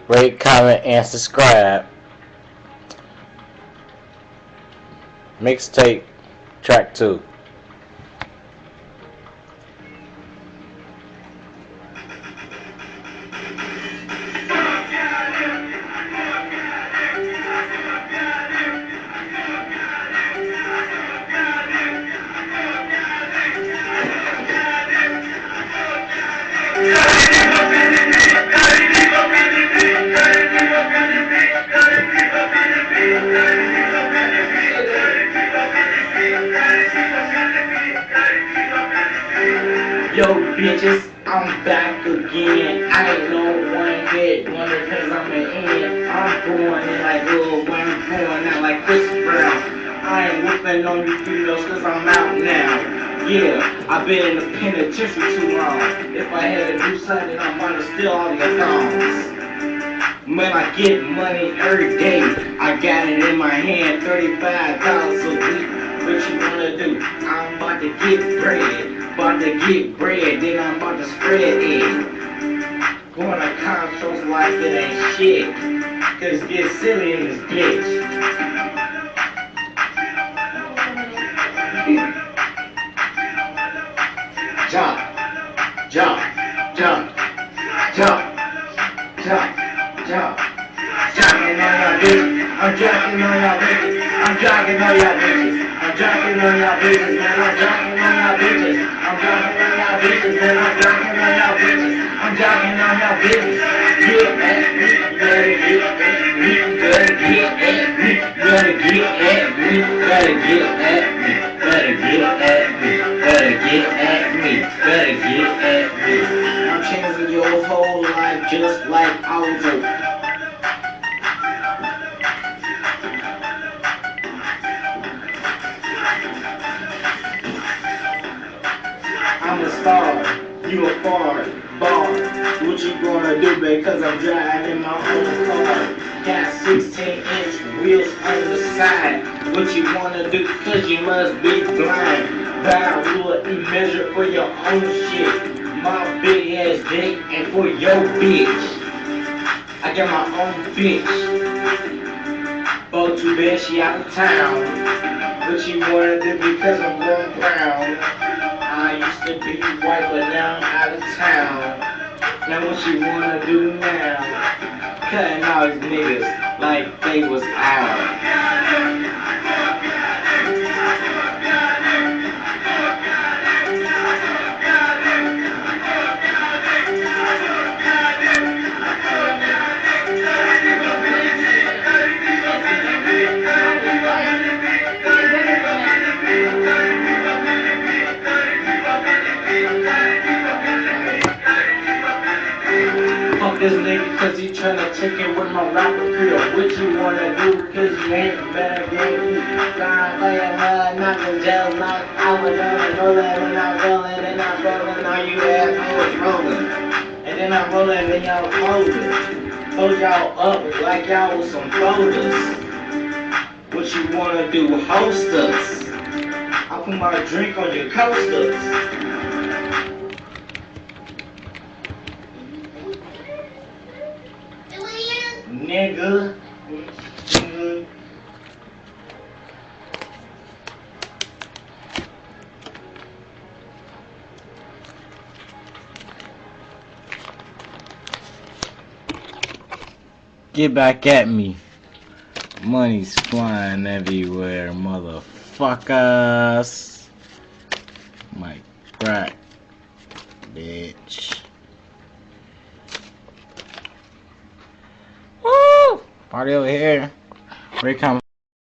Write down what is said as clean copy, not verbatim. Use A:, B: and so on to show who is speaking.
A: rate, comment, and subscribe. Mixtape track 2.
B: Yo, bitches, I'm back again. I ain't no one hit wonder cause I'm an end. I'm going in like Lil Wayne, going out like Chris Brown. I ain't whooping on you females cause I'm out now. Yeah, I've been in the penitentiary too long. If I had to do something, I might have steal all your thongs. Man, I get money every day. I got it in my hand, $35 a week. What you wanna do? I'm about to get bread. About to get bread, then I'm about to spread it. Going to concerts like it ain't shit. Cause it gets silly in this bitch. Jump, jump, jump, jump, jump, jump. Jocking on y'all bitches. I'm jocking on y'all bitches. I'm jocking on y'all bitches. I'm jocking on y'all bitches, man. I'm jocking on y'all bitches. I'm jocking on y'all bitches, man. I'm jocking on y'all bitches. I'm jocking on y'all bitches. Get at me, better get at me, better get at me, better get at me, better get at me, better get at me, better get at me, better get at me. I'm changing your whole life just like auto. I'm a star, you a bar. What you gonna do, babe? Cause I'm driving my own car. Got 16-inch wheels on the side. What you wanna do? Cause you must be blind. Buy a ruler and measure for your own shit. My big ass dick and for your bitch. I got my own bitch. Oh, too bad she out of town. What you wanna do? Because I'm going brown. I used to be white, but now I'm out of town. Now what you wanna do now? Cutting all these niggas like they was out. Fuck this nigga cause he tryna check it with my rapper crew. What you wanna do cause you ain't better than me. Trying play a mud, knocking gels, knock out with them. Rolling and I'm rolling and I'm rolling. All you assholes rolling. And then I'm rolling and y'all folding. Fold y'all up like y'all was some folders. What you wanna do? Host us. I'll put my drink on your coasters. Nigga.
A: Get back at me. Money's flying everywhere, motherfuckers. My crack, bitch. Woo! Party over here. Here it comes.